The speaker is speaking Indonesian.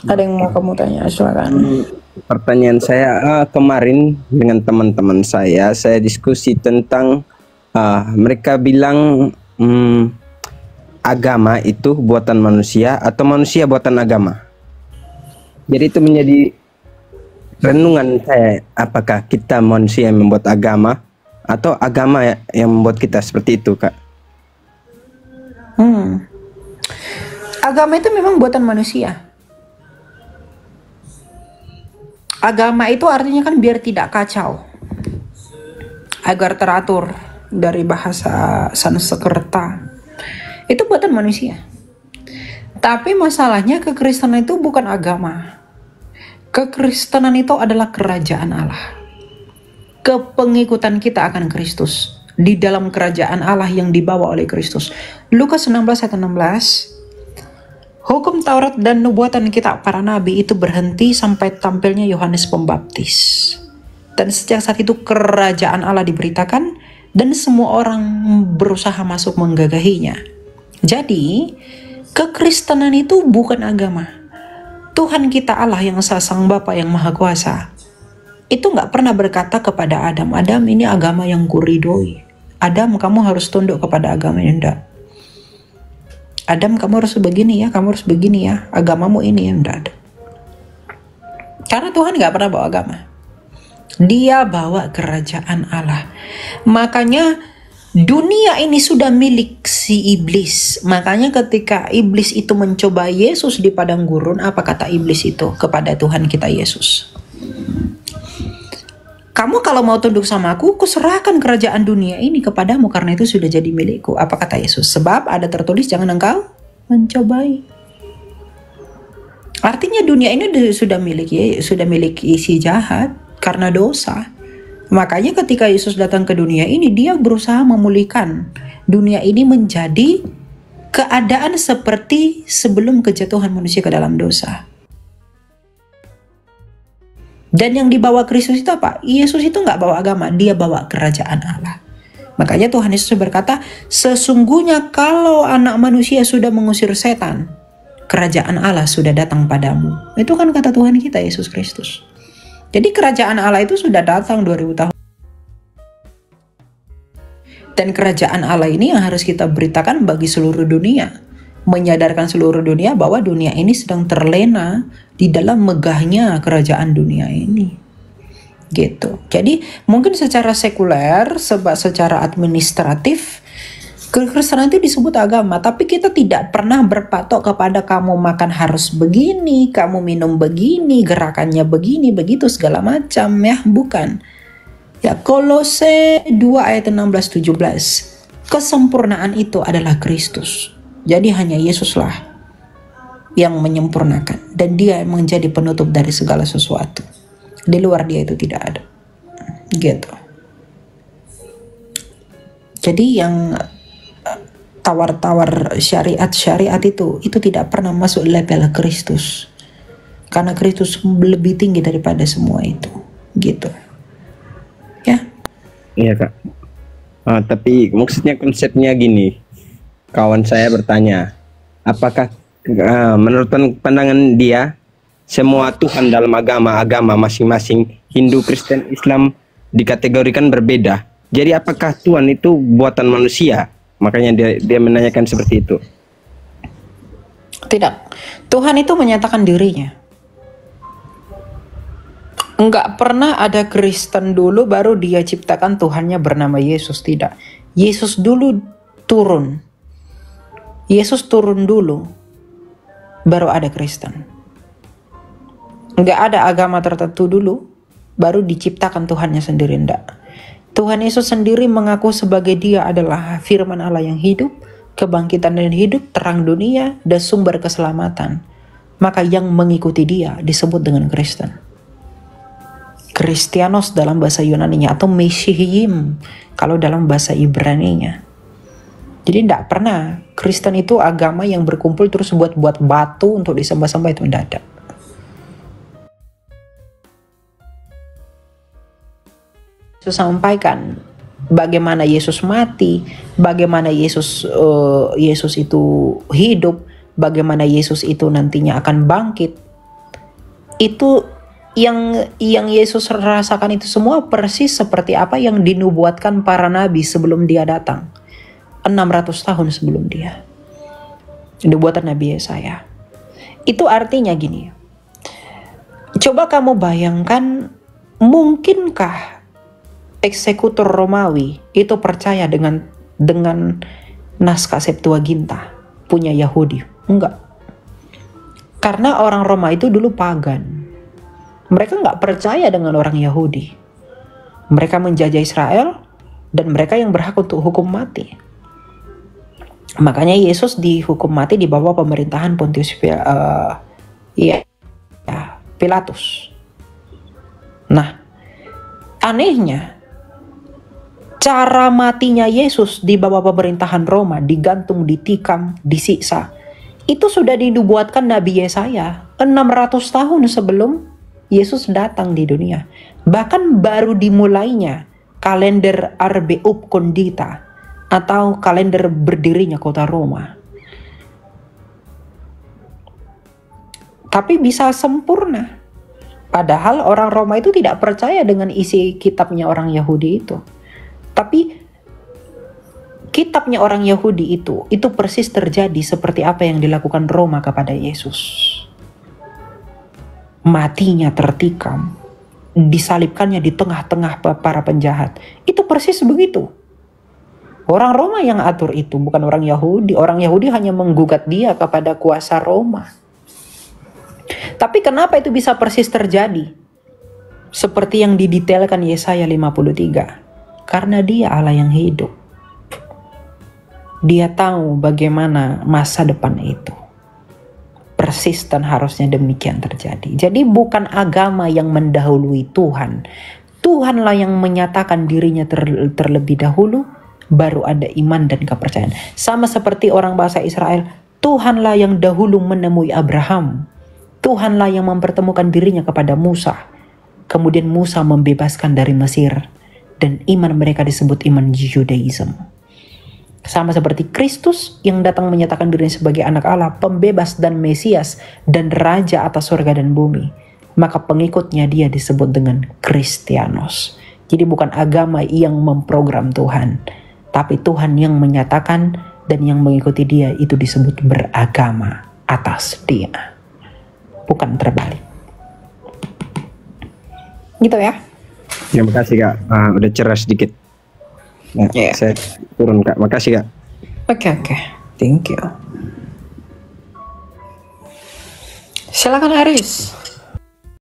Ada yang mau kamu tanya? Silakan. Pertanyaan saya, kemarin dengan teman-teman saya diskusi tentang mereka bilang agama itu buatan manusia atau manusia buatan agama. Jadi itu menjadi renungan saya, apakah kita manusia yang membuat agama atau agama yang membuat kita seperti itu, Kak? Agama itu memang buatan manusia. Agama itu artinya kan biar tidak kacau, agar teratur dari bahasa Sanskerta. Itu buatan manusia. Tapi masalahnya kekristenan itu bukan agama. Kekristenan itu adalah kerajaan Allah. Kepengikutan kita akan Kristus di dalam kerajaan Allah yang dibawa oleh Kristus. Lukas 16 ayat 16. Hukum Taurat dan nubuatan kitab para nabi itu berhenti sampai tampilnya Yohanes Pembaptis. Dan sejak saat itu kerajaan Allah diberitakan dan semua orang berusaha masuk menggagahinya. Jadi, kekristenan itu bukan agama. Tuhan kita Allah yang Sang Bapa yang Maha Kuasa itu gak pernah berkata kepada Adam, Adam ini agama yang kuridoi. Adam kamu harus tunduk kepada agama yang enggak. Adam kamu harus begini ya, kamu harus begini ya, agamamu ini yang enggak ada. Karena Tuhan gak pernah bawa agama. Dia bawa kerajaan Allah. Makanya dunia ini sudah milik si iblis. Makanya ketika iblis itu mencoba Yesus di padang gurun, apa kata iblis itu kepada Tuhan kita Yesus? Kamu kalau mau tunduk sama aku serahkan kerajaan dunia ini kepadamu karena itu sudah jadi milikku. Apa kata Yesus? Sebab ada tertulis jangan engkau mencobai. Artinya dunia ini sudah milik isi jahat karena dosa. Makanya ketika Yesus datang ke dunia ini, dia berusaha memulihkan dunia ini menjadi keadaan seperti sebelum kejatuhan manusia ke dalam dosa. Dan yang dibawa Kristus itu apa? Yesus itu nggak bawa agama, dia bawa kerajaan Allah. Makanya Tuhan Yesus berkata, sesungguhnya kalau anak manusia sudah mengusir setan, kerajaan Allah sudah datang padamu. Itu kan kata Tuhan kita Yesus Kristus. Jadi kerajaan Allah itu sudah datang 2000 tahun. Dan kerajaan Allah ini yang harus kita beritakan bagi seluruh dunia. Menyadarkan seluruh dunia bahwa dunia ini sedang terlena di dalam megahnya kerajaan dunia ini. Gitu. Jadi mungkin secara sekuler, secara administratif, kekristenan itu disebut agama, tapi kita tidak pernah berpatok kepada kamu makan harus begini, kamu minum begini, gerakannya begini, begitu segala macam ya, bukan. Ya, Kolose 2 ayat 16-17. Kesempurnaan itu adalah Kristus. Jadi hanya Yesuslah yang menyempurnakan dan dia yang menjadi penutup dari segala sesuatu. Di luar dia itu tidak ada. Gitu. Jadi yang tawar-tawar syariat itu tidak pernah masuk level Kristus. Karena Kristus lebih tinggi daripada semua itu. Gitu. Ya. Iya, Kak. Tapi maksudnya konsepnya gini. Kawan saya bertanya, apakah menurut pandangan dia semua Tuhan dalam agama masing-masing Hindu, Kristen, Islam dikategorikan berbeda. Jadi apakah Tuhan itu buatan manusia? Makanya dia menanyakan seperti itu. Tidak. Tuhan itu menyatakan dirinya. Enggak pernah ada Kristen dulu baru dia ciptakan Tuhannya bernama Yesus. Tidak. Yesus dulu turun. Yesus turun dulu, baru ada Kristen. Enggak ada agama tertentu dulu, baru diciptakan Tuhannya sendiri. Enggak. Tuhan Yesus sendiri mengaku sebagai dia adalah firman Allah yang hidup, kebangkitan dan hidup, terang dunia, dan sumber keselamatan. Maka yang mengikuti dia disebut dengan Kristen. Kristianos dalam bahasa Yunaninya atau Mesihim kalau dalam bahasa Ibraninya. Jadi tidak pernah Kristen itu agama yang berkumpul terus buat batu untuk disembah-sembah, itu tidak ada. Yesus sampaikan bagaimana Yesus mati, bagaimana Yesus itu hidup, bagaimana Yesus itu nantinya akan bangkit. Itu yang Yesus rasakan itu semua persis seperti apa yang dinubuatkan para nabi sebelum dia datang. 600 tahun sebelum dia. Nubuatan Nabi Yesaya. Itu artinya gini. Coba kamu bayangkan, mungkinkah eksekutor Romawi itu percaya dengan naskah Septuaginta punya Yahudi? Enggak. Karena orang Roma itu dulu pagan. Mereka nggak percaya dengan orang Yahudi. Mereka menjajah Israel dan mereka yang berhak untuk hukum mati. Makanya Yesus dihukum mati di bawah pemerintahan Pontius Pilatus. Nah, anehnya cara matinya Yesus di bawah pemerintahan Roma, digantung, ditikam, disiksa, itu sudah dinubuatkan Nabi Yesaya 600 tahun sebelum Yesus datang di dunia. Bahkan baru dimulainya kalender Arbeub Condita atau kalender berdirinya kota Roma. Tapi bisa sempurna. Padahal orang Roma itu tidak percaya dengan isi kitabnya orang Yahudi itu. Tapi kitabnya orang Yahudi itu persis terjadi seperti apa yang dilakukan Roma kepada Yesus. Matinya tertikam, disalibkannya di tengah-tengah para penjahat. Itu persis begitu. Orang Roma yang atur itu, bukan orang Yahudi. Orang Yahudi hanya menggugat dia kepada kuasa Roma. Tapi kenapa itu bisa persis terjadi? Seperti yang didetailkan Yesaya 53. Karena dia Allah yang hidup. Dia tahu bagaimana masa depan itu. Persis dan harusnya demikian terjadi. Jadi bukan agama yang mendahului Tuhan. Tuhanlah yang menyatakan dirinya terlebih dahulu, baru ada iman dan kepercayaan. Sama seperti orang bangsa Israel, Tuhanlah yang dahulu menemui Abraham. Tuhanlah yang mempertemukan dirinya kepada Musa. Kemudian Musa membebaskan dari Mesir. Dan iman mereka disebut iman Judaism. Sama seperti Kristus yang datang menyatakan dirinya sebagai anak Allah, pembebas dan Mesias, dan Raja atas surga dan bumi. Maka pengikutnya dia disebut dengan Kristianos. Jadi bukan agama yang memprogram Tuhan, tapi Tuhan yang menyatakan dan yang mengikuti dia itu disebut beragama atas dia. Bukan terbalik. Gitu ya. Terima kasih Kak, udah cerdas sedikit. Nah, saya turun Kak, makasih Kak. Oke. Thank you. Silakan Aris.